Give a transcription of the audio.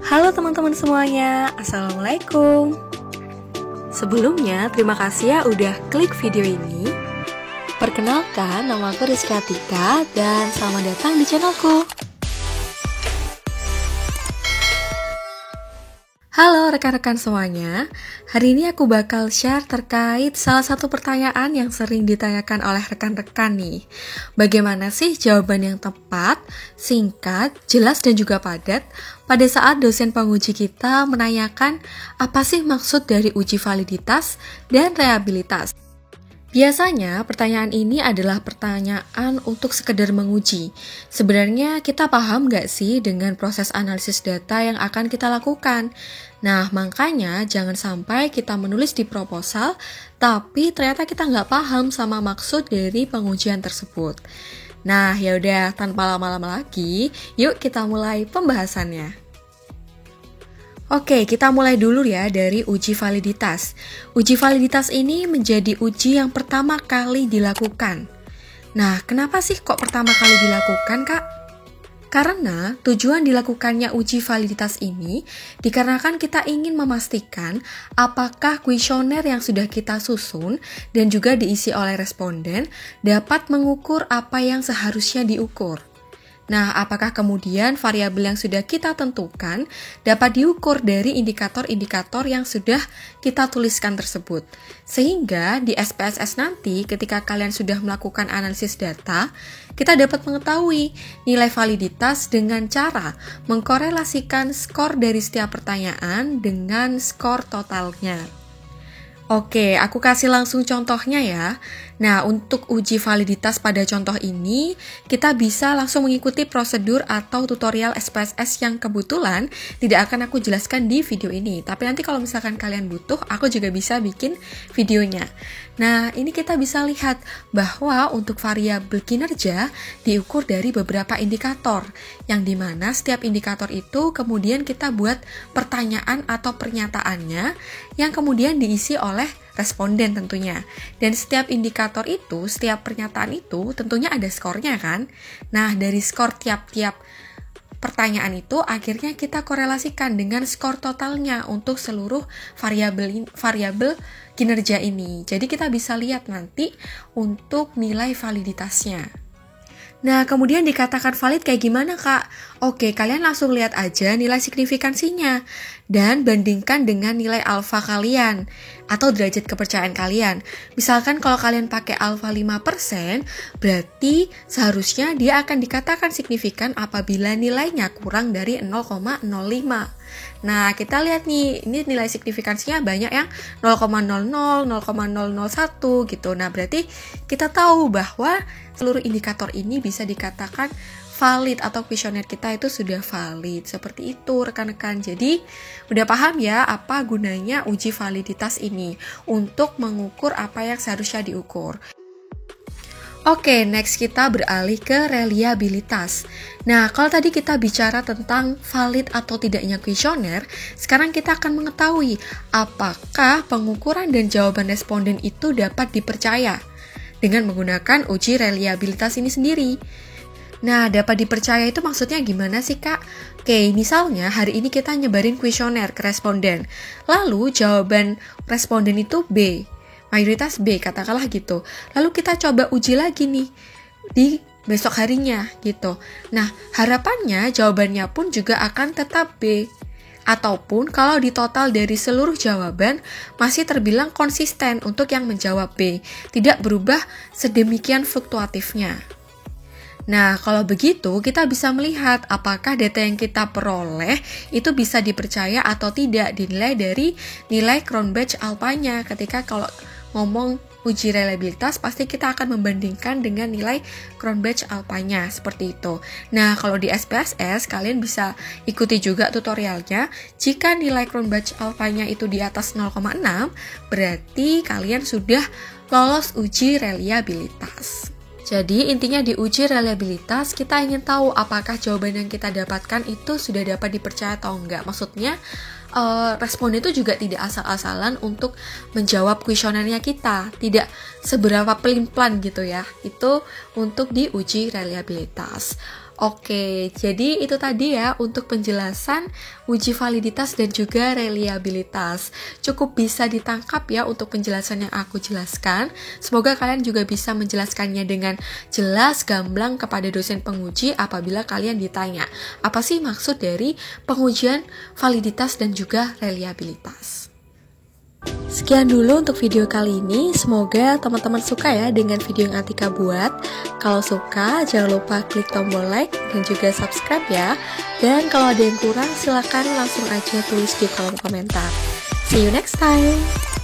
Halo teman-teman semuanya, Assalamualaikum. Sebelumnya, terima kasih ya udah klik video ini. Perkenalkan, nama aku Rizky Atika dan selamat datang di channelku. Halo rekan-rekan semuanya, hari ini aku bakal share terkait salah satu pertanyaan yang sering ditanyakan oleh rekan-rekan nih. Bagaimana sih jawaban yang tepat, singkat, jelas dan juga padat pada saat dosen penguji kita menanyakan apa sih maksud dari uji validitas dan reliabilitas? Biasanya pertanyaan ini adalah pertanyaan untuk sekedar menguji. Sebenarnya kita paham nggak sih dengan proses analisis data yang akan kita lakukan? Nah, makanya jangan sampai kita menulis di proposal, tapi ternyata kita nggak paham sama maksud dari pengujian tersebut. Nah, yaudah tanpa lama-lama lagi, yuk kita mulai pembahasannya. Oke, kita mulai dulu ya dari uji validitas. Uji validitas ini menjadi uji yang pertama kali dilakukan. Nah, kenapa sih kok pertama kali dilakukan, Kak? Karena tujuan dilakukannya uji validitas ini dikarenakan kita ingin memastikan apakah kuesioner yang sudah kita susun dan juga diisi oleh responden dapat mengukur apa yang seharusnya diukur. Nah, apakah kemudian variabel yang sudah kita tentukan dapat diukur dari indikator-indikator yang sudah kita tuliskan tersebut? Sehingga di SPSS nanti ketika kalian sudah melakukan analisis data, kita dapat mengetahui nilai validitas dengan cara mengkorelasikan skor dari setiap pertanyaan dengan skor totalnya. Oke, aku kasih langsung contohnya ya. Nah, untuk uji validitas pada contoh ini, kita bisa langsung mengikuti prosedur atau tutorial SPSS yang kebetulan tidak akan aku jelaskan di video ini. Tapi nanti kalau misalkan kalian butuh, aku juga bisa bikin videonya. Nah, ini kita bisa lihat bahwa untuk variabel kinerja diukur dari beberapa indikator, yang dimana setiap indikator itu kemudian kita buat pertanyaan atau pernyataannya yang kemudian diisi oleh responden tentunya. Dan setiap indikator itu, setiap pernyataan itu tentunya ada skornya kan. Nah, dari skor tiap-tiap pertanyaan itu akhirnya kita korelasikan dengan skor totalnya untuk seluruh variabel kinerja ini. Jadi kita bisa lihat nanti untuk nilai validitasnya. Nah, kemudian dikatakan valid kayak gimana, Kak? Oke, kalian langsung lihat aja nilai signifikansinya dan bandingkan dengan nilai alfa kalian atau derajat kepercayaan kalian. Misalkan kalau kalian pakai alfa 5%, berarti seharusnya dia akan dikatakan signifikan apabila nilainya kurang dari 0,05. Nah, kita lihat nih, ini nilai signifikansinya banyak yang 0,00, 0,001 gitu. Nah, berarti kita tahu bahwa seluruh indikator ini bisa dikatakan valid atau kuesioner kita itu sudah valid. Seperti itu rekan-rekan. Jadi udah paham ya apa gunanya uji validitas ini untuk mengukur apa yang seharusnya diukur. Oke, next kita beralih ke reliabilitas. Nah, kalau tadi kita bicara tentang valid atau tidaknya kuesioner, sekarang kita akan mengetahui apakah pengukuran dan jawaban responden itu dapat dipercaya dengan menggunakan uji reliabilitas ini sendiri. Nah, dapat dipercaya itu maksudnya gimana sih, Kak? Oke, misalnya hari ini kita nyebarin kuesioner ke responden. Lalu jawaban responden itu B, mayoritas B, katakanlah gitu. Lalu kita coba uji lagi nih di besok harinya gitu. Nah, harapannya jawabannya pun juga akan tetap B. Ataupun kalau di total dari seluruh jawaban masih terbilang konsisten untuk yang menjawab B, tidak berubah sedemikian fluktuatifnya. Nah, kalau begitu kita bisa melihat apakah data yang kita peroleh itu bisa dipercaya atau tidak dinilai dari nilai Cronbach alpanya. Ketika kalau ngomong uji reliabilitas pasti kita akan membandingkan dengan nilai Cronbach alpanya seperti itu. Nah, kalau di SPSS kalian bisa ikuti juga tutorialnya. Jika nilai Cronbach alpanya itu di atas 0,6, berarti kalian sudah lolos uji reliabilitas. Jadi intinya di uji reliabilitas kita ingin tahu apakah jawaban yang kita dapatkan itu sudah dapat dipercaya atau enggak. Maksudnya responden itu juga tidak asal-asalan untuk menjawab kuesionernya kita, tidak seberapa pelin-pelan gitu ya. Itu untuk diuji reliabilitas. Oke, jadi itu tadi ya untuk penjelasan uji validitas dan juga reliabilitas. Cukup bisa ditangkap ya untuk penjelasan yang aku jelaskan. Semoga kalian juga bisa menjelaskannya dengan jelas, gamblang kepada dosen penguji apabila kalian ditanya, apa sih maksud dari pengujian validitas dan juga reliabilitas. Sekian dulu untuk video kali ini, semoga teman-teman suka ya dengan video yang Atika buat. Kalau suka, jangan lupa klik tombol like dan juga subscribe ya. Dan kalau ada yang kurang, silakan langsung aja tulis di kolom komentar. See you next time!